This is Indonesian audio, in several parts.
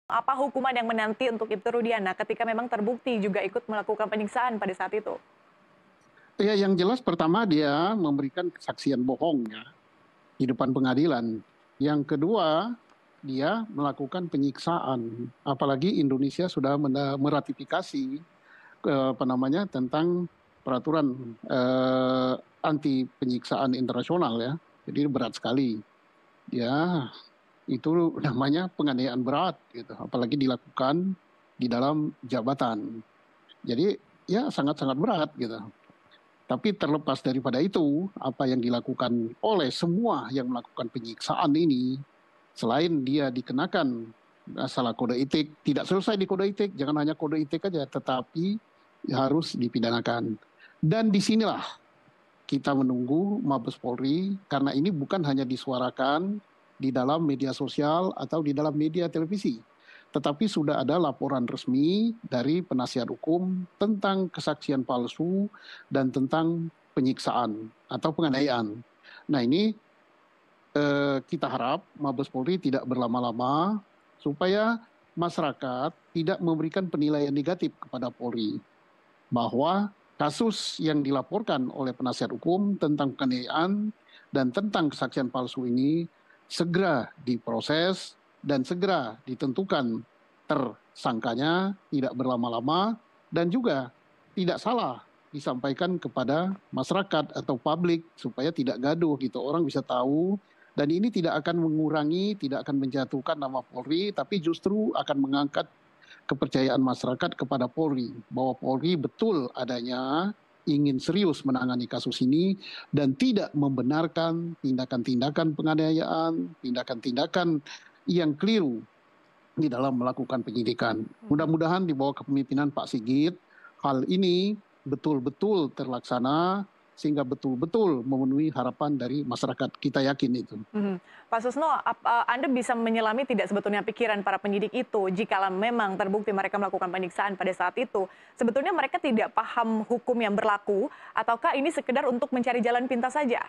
Apa hukuman yang menanti untuk Ibtu Rudiana ketika memang terbukti juga ikut melakukan penyiksaan pada saat itu? Ya, yang jelas pertama dia memberikan kesaksian bohong ya di depan pengadilan. Yang kedua, dia melakukan penyiksaan. Apalagi Indonesia sudah meratifikasi apa namanya tentang peraturan anti penyiksaan internasional ya. Jadi berat sekali. Ya, itu namanya penganiayaan berat gitu. Apalagi dilakukan di dalam jabatan. Jadi ya sangat-sangat berat gitu. Tapi terlepas daripada itu, apa yang dilakukan oleh semua yang melakukan penyiksaan ini, selain dia dikenakan salah kode etik, tidak selesai di kode etik, jangan hanya kode etik aja, tetapi harus dipidanakan. Dan disinilah kita menunggu Mabes Polri, karena ini bukan hanya disuarakan di dalam media sosial atau di dalam media televisi, tetapi sudah ada laporan resmi dari penasihat hukum tentang kesaksian palsu dan tentang penyiksaan atau penganiayaan. Nah ini kita harap Mabes Polri tidak berlama-lama supaya masyarakat tidak memberikan penilaian negatif kepada Polri bahwa kasus yang dilaporkan oleh penasihat hukum tentang penganiayaan dan tentang kesaksian palsu ini segera diproses dan segera ditentukan tersangkanya, tidak berlama-lama, dan juga tidak salah disampaikan kepada masyarakat atau publik supaya tidak gaduh gitu, orang bisa tahu. Dan ini tidak akan mengurangi, tidak akan menjatuhkan nama Polri, tapi justru akan mengangkat kepercayaan masyarakat kepada Polri, bahwa Polri betul adanya ingin serius menangani kasus ini dan tidak membenarkan tindakan-tindakan penganiayaan, tindakan-tindakan yang keliru di dalam melakukan penyidikan. Mudah-mudahan di bawah kepemimpinan Pak Sigit, hal ini betul-betul terlaksana sehingga betul-betul memenuhi harapan dari masyarakat. Kita yakin itu. Pak Susno, Anda bisa menyelami tidak sebetulnya pikiran para penyidik itu jika memang terbukti mereka melakukan penyiksaan pada saat itu? Sebetulnya mereka tidak paham hukum yang berlaku, ataukah ini sekedar untuk mencari jalan pintas saja?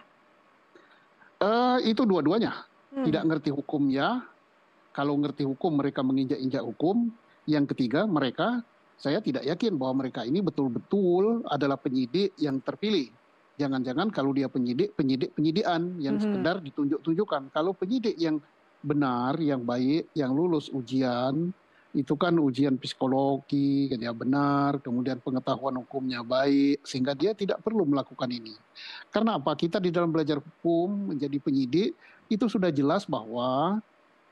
Itu dua-duanya. Tidak ngerti hukum ya, kalau ngerti hukum mereka menginjak-injak hukum. Yang ketiga, mereka, saya tidak yakin bahwa mereka ini betul-betul adalah penyidik yang terpilih. Jangan-jangan kalau dia penyidik, penyidikan yang sekedar ditunjuk-tunjukkan. Kalau penyidik yang benar, yang baik, yang lulus ujian, itu kan ujian psikologi, dia benar, kemudian pengetahuan hukumnya baik, sehingga dia tidak perlu melakukan ini. Karena apa? Kita di dalam belajar hukum menjadi penyidik, itu sudah jelas bahwa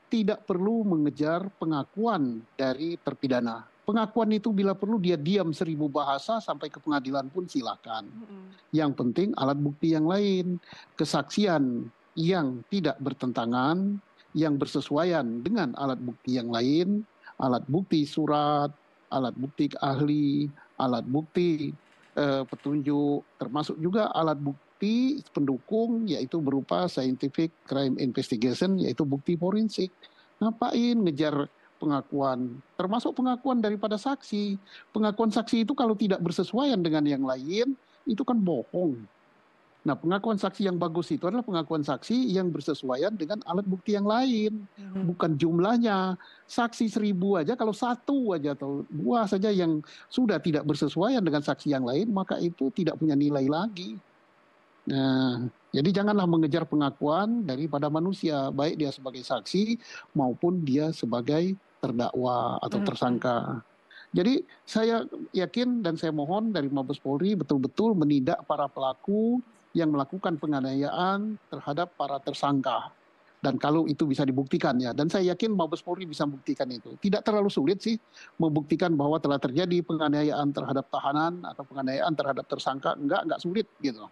tidak perlu mengejar pengakuan dari terpidana. Pengakuan itu bila perlu dia diam 1000 bahasa sampai ke pengadilan pun silakan. Yang penting alat bukti yang lain, kesaksian yang tidak bertentangan, yang bersesuaian dengan alat bukti yang lain, alat bukti surat, alat bukti ahli, alat bukti petunjuk, termasuk juga alat bukti pendukung, yaitu berupa scientific crime investigation, yaitu bukti forensik. Ngapain ngejar pengakuan, termasuk pengakuan daripada saksi. Pengakuan saksi itu kalau tidak bersesuaian dengan yang lain, itu kan bohong. Nah, pengakuan saksi yang bagus itu adalah pengakuan saksi yang bersesuaian dengan alat bukti yang lain, bukan jumlahnya. Saksi 1000 aja, kalau satu aja atau dua saja yang sudah tidak bersesuaian dengan saksi yang lain, maka itu tidak punya nilai lagi. Nah, jadi janganlah mengejar pengakuan daripada manusia, baik dia sebagai saksi maupun dia sebagai terdakwa atau tersangka. Jadi saya yakin dan saya mohon dari Mabes Polri betul-betul menindak para pelaku yang melakukan penganiayaan terhadap para tersangka. Dan kalau itu bisa dibuktikan ya, dan saya yakin Mabes Polri bisa membuktikan itu. Tidak terlalu sulit sih membuktikan bahwa telah terjadi penganiayaan terhadap tahanan atau penganiayaan terhadap tersangka, enggak sulit gitu.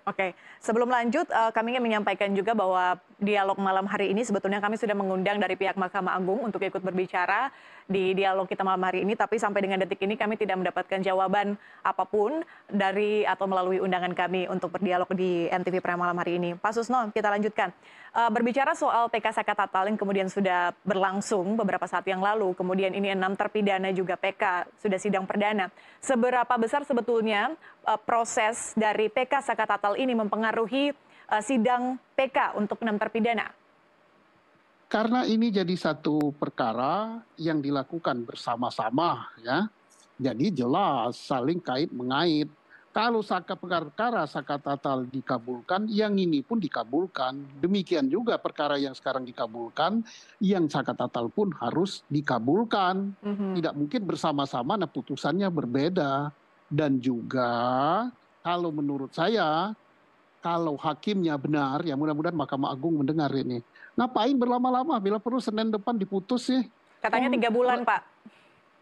Oke. Sebelum lanjut, kami ingin menyampaikan juga bahwa dialog malam hari ini sebetulnya kami sudah mengundang dari pihak Mahkamah Agung untuk ikut berbicara di dialog kita malam hari ini, tapi sampai dengan detik ini kami tidak mendapatkan jawaban apapun dari atau melalui undangan kami untuk berdialog di NTV Prime malam hari ini. Pak Susno, kita lanjutkan. Berbicara soal PK Sakatatal yang kemudian sudah berlangsung beberapa saat yang lalu, kemudian ini 6 terpidana juga PK sudah sidang perdana. Seberapa besar sebetulnya proses dari PK Sakatatal ini mempengaruhi sidang PK untuk 6 terpidana? karena ini jadi satu perkara yang dilakukan bersama-sama ya. Jadi jelas saling kait mengait. Kalau perkara saka tatal dikabulkan, yang ini pun dikabulkan. Demikian juga perkara yang sekarang dikabulkan, yang saka tatal pun harus dikabulkan. Mhm. Tidak mungkin bersama-sama, nah putusannya berbeda. Dan juga kalau menurut saya, kalau hakimnya benar, ya mudah-mudahan Mahkamah Agung mendengar ini. Ngapain berlama-lama bila perlu Senin depan diputus sih? Katanya Oh, 3 bulan, Pak.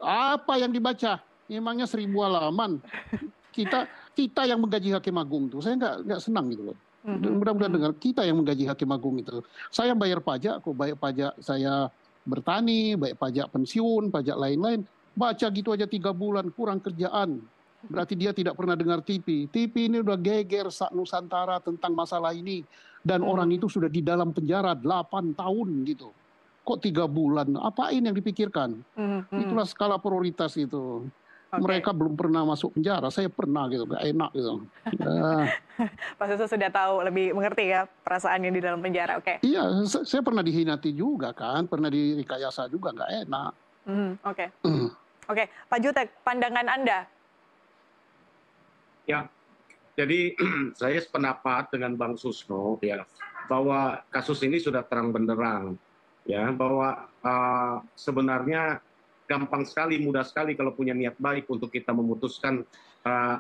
apa yang dibaca? Emangnya 1000 halaman. Kita yang menggaji Hakim Agung tuh, saya nggak senang gitu loh. Mhm, Mudah-mudahan mhm. dengar, kita yang menggaji Hakim Agung itu. Saya bayar pajak kok, bayar pajak saya bertani, bayar pajak pensiun, pajak lain-lain. Baca gitu aja 3 bulan, kurang kerjaan. Berarti dia tidak pernah dengar TV. TV ini udah geger Nusantara tentang masalah ini. Dan orang Mhm, itu sudah di dalam penjara 8 tahun gitu. Kok 3 bulan? Apain yang dipikirkan? mhm, mhm. Itulah skala prioritas itu. Oke. Mereka belum pernah masuk penjara, saya pernah gitu, gak enak gitu. Ya, Pak Suso sudah tahu, lebih mengerti ya perasaannya di dalam penjara, oke. iya, saya pernah dihinati juga kan, pernah direkayasa juga, nggak enak. Mhm, oke. Oke, Pak Jutek, pandangan Anda? Ya, jadi saya sependapat dengan Bang Susno ya bahwa kasus ini sudah terang benderang ya bahwa sebenarnya gampang sekali, mudah sekali kalau punya niat baik untuk kita memutuskan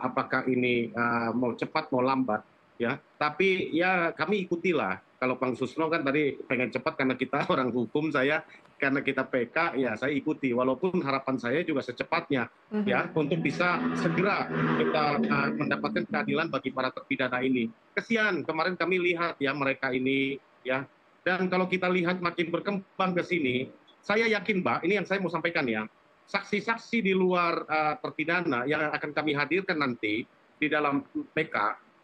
apakah ini mau cepat mau lambat ya. Tapi ya kami ikutilah. Kalau Bang Susno kan tadi pengen cepat karena kita orang hukum, saya karena kita PK ya saya ikuti. Walaupun harapan saya juga secepatnya ya Mhm, untuk bisa segera kita mendapatkan keadilan bagi para terpidana ini. Kesian kemarin kami lihat ya mereka ini ya. Dan kalau kita lihat makin berkembang ke sini, saya yakin Mbak, ini yang saya mau sampaikan ya, saksi-saksi di luar terpidana yang akan kami hadirkan nanti di dalam PK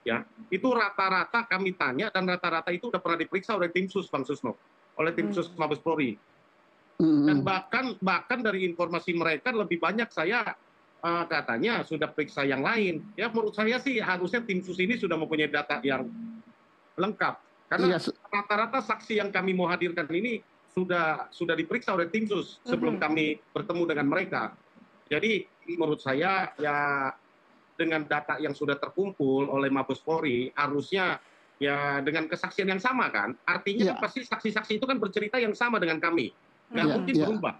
ya, itu rata-rata kami tanya dan rata-rata itu sudah pernah diperiksa oleh tim sus Bang Susno, oleh tim sus mhm, Mabes Polri. Dan Mm-mm. bahkan dari informasi mereka lebih banyak saya katanya sudah periksa yang lain. Ya menurut saya sih harusnya tim sus ini sudah mempunyai data yang lengkap. Karena Iya, rata-rata saksi yang kami mau hadirkan ini sudah diperiksa oleh tim sus sebelum mhm, kami bertemu dengan mereka. Jadi menurut saya ya dengan data yang sudah terkumpul oleh Mabes Polri harusnya ya dengan kesaksian yang sama kan, artinya kan iya, pasti saksi-saksi itu kan bercerita yang sama dengan kami, nggak iya, mungkin mhm, iya, berubah.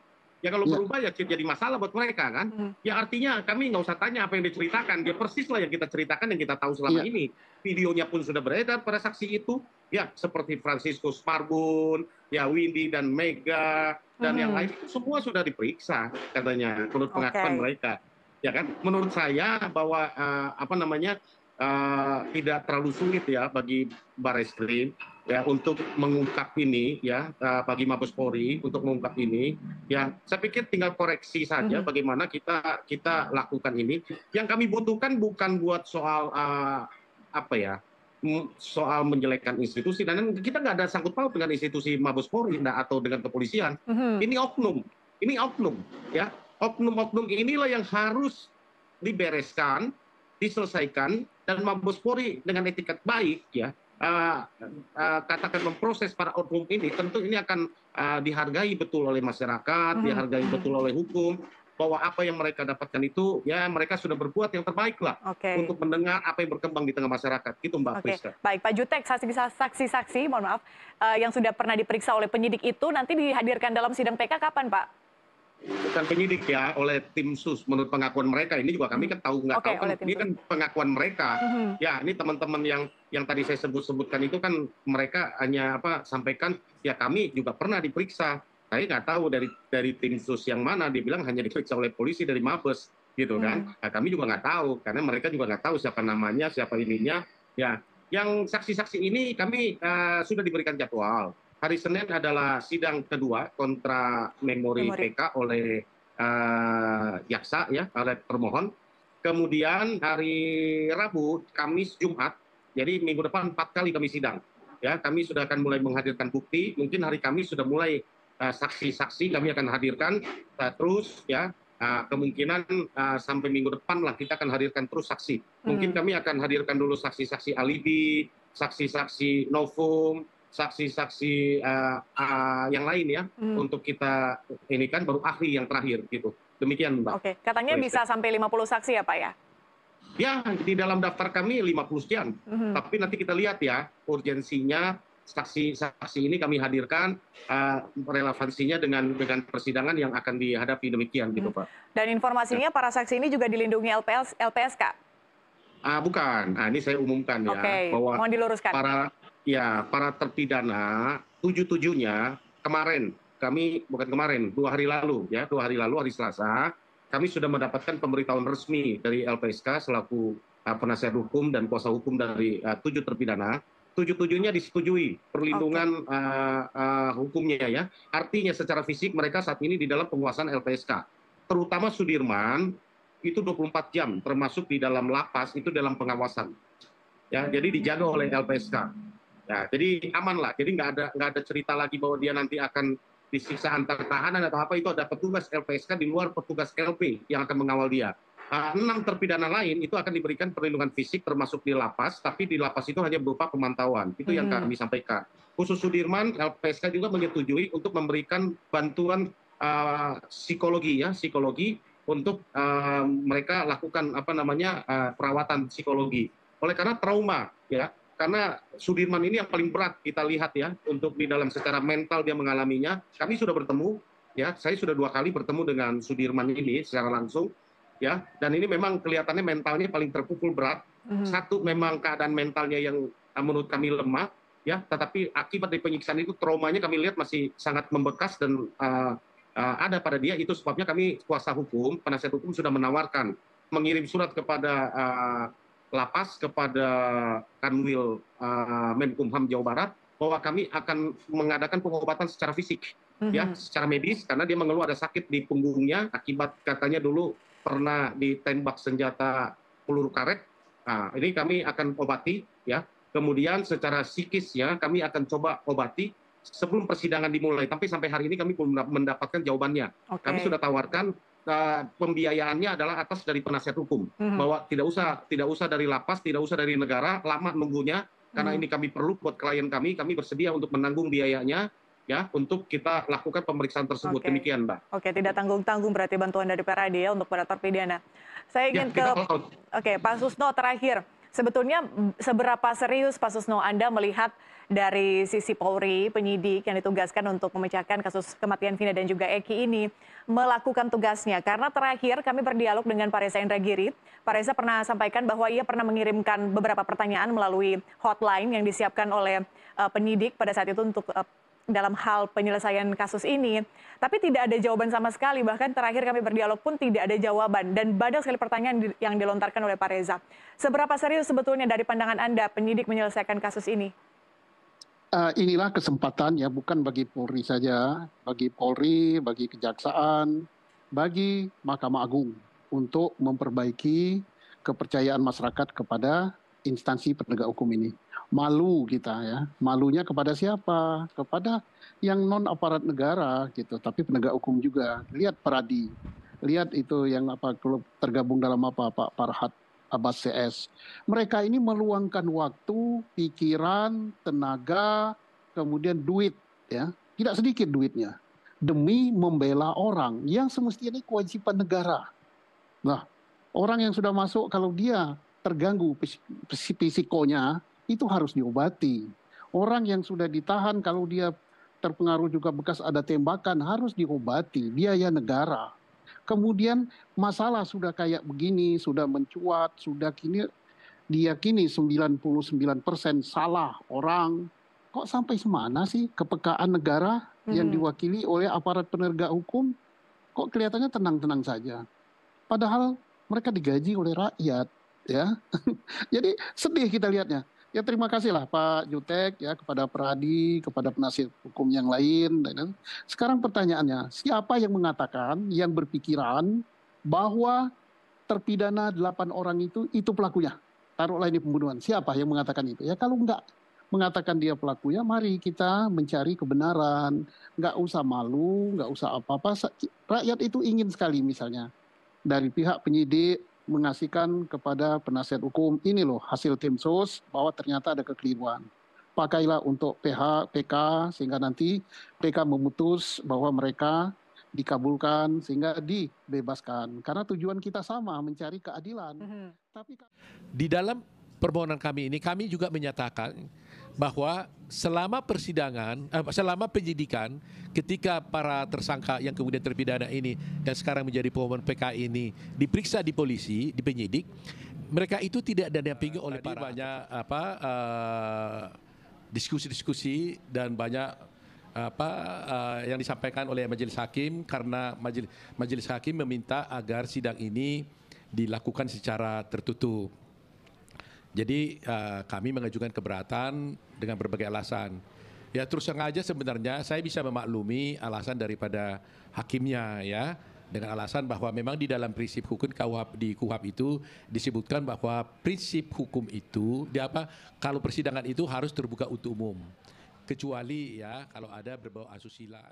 Ya kalau iya, berubah ya jadi masalah buat mereka kan. mhm. Ya artinya kami nggak usah tanya apa yang diceritakan, dia persis lah yang kita ceritakan yang kita tahu selama iya, ini. Videonya pun sudah beredar pada saksi itu, ya seperti Franciscus Marbun, ya Windy dan Mega dan yang Mhm, lain itu semua sudah diperiksa katanya menurut pengakuan oke. mereka. Ya kan, menurut saya bahwa apa namanya tidak terlalu sulit ya bagi Barreskrim ya untuk mengungkap ini ya bagi Mabes Polri untuk mengungkap ini ya saya pikir tinggal koreksi saja Mhm, bagaimana kita lakukan ini yang kami butuhkan bukan buat soal apa ya soal menjelekkan institusi dan kita nggak ada sangkut paut dengan institusi Mabes Polri atau dengan kepolisian mhm, ini oknum ya oknum-oknum inilah yang harus dibereskan, diselesaikan, dan Mabes Polri dengan etikat baik ya katakan memproses para oknum ini tentu ini akan dihargai betul oleh masyarakat, mhm, dihargai mhm. betul oleh hukum bahwa apa yang mereka dapatkan itu ya mereka sudah berbuat yang terbaik lah Oke. untuk mendengar apa yang berkembang di tengah masyarakat. Gitu Mbak Oke, Priska. baik Pak Jutek, saksi-saksi, mohon maaf, yang sudah pernah diperiksa oleh penyidik itu nanti dihadirkan dalam sidang PK kapan, Pak? Bukan penyidik ya, oleh tim sus menurut pengakuan mereka. Ini juga kami Mhm. kan tahu nggak Oke, tahu kan oleh tim ini sus. kan pengakuan mereka. Mhm, Ya, ini teman-teman yang tadi saya sebutkan itu kan mereka hanya apa sampaikan ya kami juga pernah diperiksa. Saya nggak tahu dari tim sus yang mana dibilang hanya diperiksa oleh polisi dari Mabes gitu kan. mhm, Nah, kami juga nggak tahu karena mereka juga nggak tahu siapa namanya, siapa ininya. Ya, yang saksi-saksi ini kami sudah diberikan jadwal. Hari Senin adalah sidang kedua kontra memori memori. PK oleh jaksa ya, oleh termohon. Kemudian hari Rabu, Kamis, Jumat, jadi minggu depan 4 kali kami sidang. Ya, kami sudah akan mulai menghadirkan bukti. Mungkin hari Kamis sudah mulai saksi-saksi kami akan hadirkan terus ya. Kemungkinan sampai minggu depan lah kita akan hadirkan terus saksi. Mungkin Mhm, kami akan hadirkan dulu saksi-saksi alibi, saksi-saksi novum, saksi-saksi yang lain ya, untuk kita ini kan baru ahli yang terakhir gitu. Demikian Mbak. Oke, katanya bisa sampai 50 saksi ya Pak ya? Ya, di dalam daftar kami 50 sekian. Tapi nanti kita lihat ya, urgensinya saksi-saksi ini kami hadirkan, relevansinya dengan persidangan yang akan dihadapi, demikian gitu Pak. Dan informasinya para saksi ini juga dilindungi LPSK? Bukan, ini saya umumkan ya, Oke, bahwa mohon diluruskan. para terpidana 7-7-nya kemarin, kami bukan kemarin, 2 hari lalu ya, 2 hari lalu hari Selasa, kami sudah mendapatkan pemberitahuan resmi dari LPSK selaku penasihat hukum dan kuasa hukum dari 7 terpidana. 7-7-nya disetujui perlindungan hukumnya ya. Artinya secara fisik mereka saat ini di dalam penguasaan LPSK. Terutama Sudirman itu 24 jam, termasuk di dalam lapas itu dalam pengawasan. Ya, jadi dijaga oleh LPSK. Ya, jadi aman lah. Jadi nggak ada cerita lagi bahwa dia nanti akan disiksa antar tahanan atau apa, itu ada petugas LPSK di luar petugas LP yang akan mengawal dia. 6 terpidana lain itu akan diberikan perlindungan fisik termasuk di lapas, tapi di lapas itu hanya berupa pemantauan. Itu yang kami sampaikan. Khusus Sudirman, LPSK juga menyetujui untuk memberikan bantuan psikologi untuk mereka lakukan perawatan psikologi. Oleh karena trauma ya. Karena Sudirman ini yang paling berat kita lihat ya, untuk di dalam secara mental dia mengalaminya. Kami sudah bertemu ya, saya sudah 2 kali bertemu dengan Sudirman ini secara langsung ya, dan ini memang kelihatannya mentalnya paling terpukul berat. Satu, memang keadaan mentalnya yang menurut kami lemah ya, tetapi akibat dari penyiksaan itu traumanya kami lihat masih sangat membekas dan ada pada dia. Itu sebabnya kami kuasa hukum, penasihat hukum sudah menawarkan mengirim surat kepada lapas, kepada Kanwil Menkumham Jawa Barat, bahwa kami akan mengadakan pengobatan secara fisik, ya, secara medis, karena dia mengeluh ada sakit di punggungnya akibat katanya dulu pernah ditembak senjata peluru karet. Nah, ini kami akan obati, ya. Kemudian secara psikis ya, kami akan coba obati sebelum persidangan dimulai. Tapi sampai hari ini kami belum mendapatkan jawabannya. Kami sudah tawarkan pembiayaannya adalah atas dari penasihat hukum, bahwa tidak usah dari lapas, tidak usah dari negara, lama nunggunya, karena ini kami perlu buat klien kami bersedia untuk menanggung biayanya ya, untuk kita lakukan pemeriksaan tersebut. Demikian Mbak. Oke, tidak tanggung-tanggung berarti bantuan dari PRAD ya untuk para terpidana. Saya ingin Pak Susno terakhir. Sebetulnya seberapa serius Pak Susno Anda melihat dari sisi Polri, penyidik yang ditugaskan untuk memecahkan kasus kematian Vina dan juga Eki ini melakukan tugasnya? Karena terakhir kami berdialog dengan Pak Reza Indragiri. Pak Reza pernah sampaikan bahwa ia pernah mengirimkan beberapa pertanyaan melalui hotline yang disiapkan oleh penyidik pada saat itu untuk dalam hal penyelesaian kasus ini, tapi tidak ada jawaban sama sekali. Bahkan terakhir kami berdialog pun tidak ada jawaban, dan banyak sekali pertanyaan yang dilontarkan oleh Pak Reza. Seberapa serius sebetulnya dari pandangan Anda penyidik menyelesaikan kasus ini? Inilah kesempatan ya, bukan bagi Polri saja, bagi Polri, bagi Kejaksaan, bagi Mahkamah Agung untuk memperbaiki kepercayaan masyarakat kepada instansi penegak hukum ini. Malu kita ya, malunya kepada siapa? Kepada yang non aparat negara gitu, tapi penegak hukum juga. Lihat Peradi, lihat itu yang klub tergabung dalam Pak Farhad Abbas CS. Mereka ini meluangkan waktu, pikiran, tenaga, kemudian duit ya, tidak sedikit duitnya, demi membela orang yang semestinya ini kewajiban negara. Nah, orang yang sudah masuk kalau dia terganggu psikonya, itu harus diobati. Orang yang sudah ditahan kalau dia terpengaruh juga bekas ada tembakan, harus diobati, biaya negara. Kemudian masalah sudah kayak begini, sudah mencuat, sudah kini diyakini 99% salah orang. Kok sampai semana sih kepekaan negara yang diwakili oleh aparat penegak hukum? Kok kelihatannya tenang-tenang saja. Padahal mereka digaji oleh rakyat, ya. Jadi sedih kita lihatnya. Ya terima kasihlah Pak Jutek ya, kepada Pradi, kepada penasihat hukum yang lain. Sekarang pertanyaannya, siapa yang mengatakan, yang berpikiran bahwa terpidana 8 orang itu pelakunya? Taruhlah ini pembunuhan. Siapa yang mengatakan itu? Ya kalau enggak mengatakan dia pelakunya, mari kita mencari kebenaran. Enggak usah malu, enggak usah apa-apa. Rakyat itu ingin sekali misalnya dari pihak penyidik mengasihkan kepada penasihat hukum, ini loh hasil tim sus bahwa ternyata ada kekeliruan. pakailah untuk PK sehingga nanti PK memutus bahwa mereka dikabulkan sehingga dibebaskan. Karena tujuan kita sama, mencari keadilan. Tapi Di dalam permohonan kami ini, kami juga menyatakan bahwa selama persidangan, selama penyidikan, ketika para tersangka yang kemudian terpidana ini dan sekarang menjadi pemohon PK ini diperiksa di polisi, di penyidik, mereka itu tidak didampingi oleh para banyak diskusi-diskusi dan banyak yang disampaikan oleh majelis hakim, karena majelis hakim meminta agar sidang ini dilakukan secara tertutup. Jadi kami mengajukan keberatan dengan berbagai alasan. Ya terus sengaja sebenarnya saya bisa memaklumi alasan daripada hakimnya ya, dengan alasan bahwa memang di dalam prinsip hukum di KUHP itu disebutkan bahwa prinsip hukum itu kalau persidangan itu harus terbuka untuk umum, kecuali ya kalau ada berbau asusila.